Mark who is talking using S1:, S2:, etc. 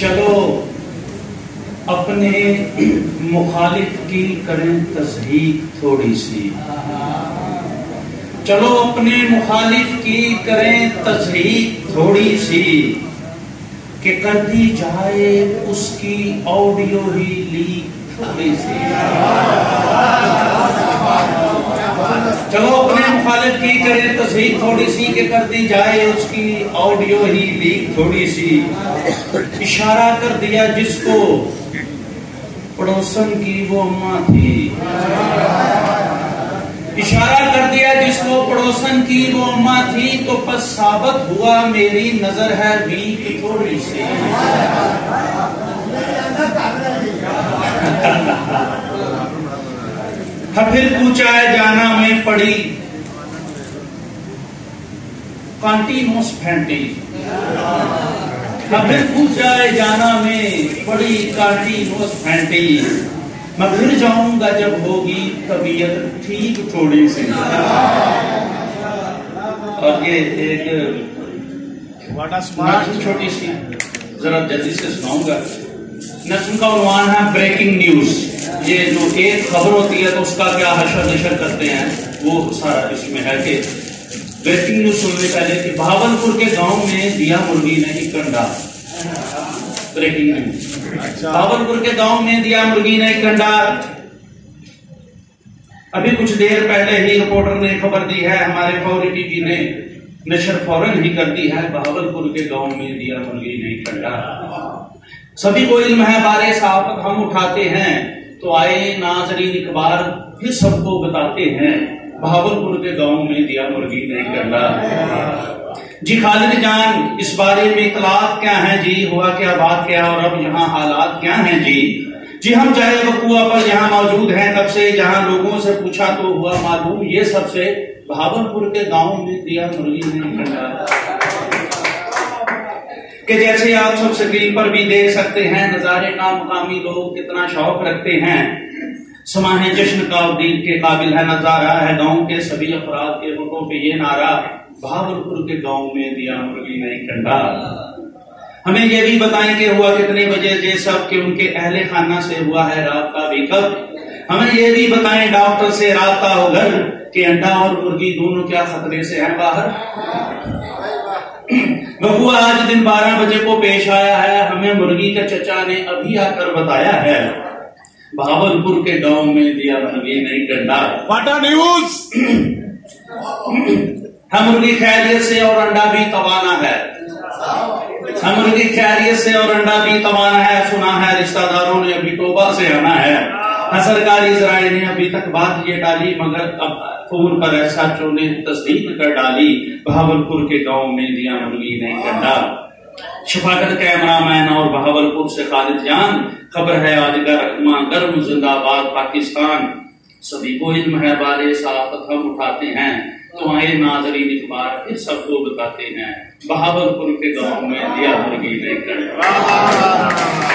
S1: चलो अपने मुखालिफ की करें तस्दीक थोड़ी सी, चलो अपने मुखालिफ की करें तस्दीक थोड़ी सी, कि कर दी जाए उसकी ऑडियो ही लीक थोड़ी सी। चलो अपने मुखालिफ की करें तस्दीक थोड़ी सी, कि कर दी जाए उसकी ऑडियो ही लीक थोड़ी सी। इशारा कर दिया जिसको पड़ोसन की वो अम्मा थी, इशारा कर दिया जिसको पड़ोसन की वो अम्मा थी, तो बस साबित हुआ मेरी नजर है वीक थोड़ी सी। फिर पूछा है जाना में पड़ी कांटीनोस फैंटी, फिर पूछा है जाना में पड़ी कांटीनोस फैंटी, मैं फिर जाऊंगा जब होगी तबीयत ठीक थोड़ी सी। और ये एक छोटी सी जरा जल्दी से सुनाऊंगा। नस्म का उन्वान है ब्रेकिंग न्यूज। ये जो एक खबर होती है तो उसका क्या हशर नशर करते हैं वो सारा इसमें है कि ब्रेकिंग न्यूज सुनने पहले कि भावलपुर के गांव में दिया मुर्गी ने एक अंडा। ब्रेकिंग न्यूज, भावलपुर के गांव में दिया मुर्गी ने एक अंडा। अभी कुछ देर पहले ही रिपोर्टर ने खबर दी है, हमारे फौरी टीवी ने नशर फौरन ही कर दी है, भावलपुर के गांव में दिया मुर्गी ने एक अंडा। सभी को इल्म है बारे सहाफत हम उठाते हैं, तो आए नाजरीन इकबार फिर सबको बताते हैं, भावलपुर के गांव में दिया मुर्गी ने एक अंडा। जी खालिद जान इस बारे में इतलात क्या है जी, हुआ क्या बात क्या और अब यहाँ हालात क्या हैं जी। जी हम चाहे वकुआ पर यहाँ मौजूद हैं तब से, जहाँ लोगों से पूछा तो हुआ मालूम ये सबसे, भावलपुर के गांव में दिया मुर्गी ने एक अंडा। कि जैसे आप सब स्क्रीन पर भी देख सकते हैं नजारे का मुकामी लोग कितना शौक रखते हैं, समाहे जश्न का उद्दीन के काबिल है नजारा है गांव के सभी अफराद के होठों पे ये नारा, भावलपुर के गांव में दिया मुर्गी ने एक अंडा। हमें ये भी बताएं कि हुआ कितने बजे ये सब, कि उनके अहले खाना से हुआ है रात का वेकअप। हमें ये भी बताएं डॉक्टर से राब्ता हो घर, कि अंडा और मुर्गी दोनों क्या खतरे से है बाहर। वकुआ आज दिन 12 बजे को पेश आया है, हमें मुर्गी का चचा ने अभी आकर बताया है, भावलपुर के गांव में दिया मुर्गी ने एक अंडा।
S2: वाटा न्यूज।
S1: हम मुर्गी खैरियत से और अंडा भी तवाना है, हम मुर्गी खैरियत से और अंडा भी तवाना है, सुना है रिश्तेदारों ने अभी तौबा से आना है, सरकारी जराये ने अभी तक बात ये डाली मगर अब फोन पर ऐसा जो ने तस्दीक कर डाली, भावलपुर के गांव में दिया मुर्गी ने एक अंडा। शफाकत कैमरामैन और भावलपुर से खालिद जान, खबर है आज गर्म जिंदाबाद पाकिस्तान। सभी को इल्म है बारे सहाफत हम उठाते हैं, तो आए नाजरीन इकबार फिर सबको बताते हैं, भावलपुर के गांव में दिया मुर्गी ने एक अंडा।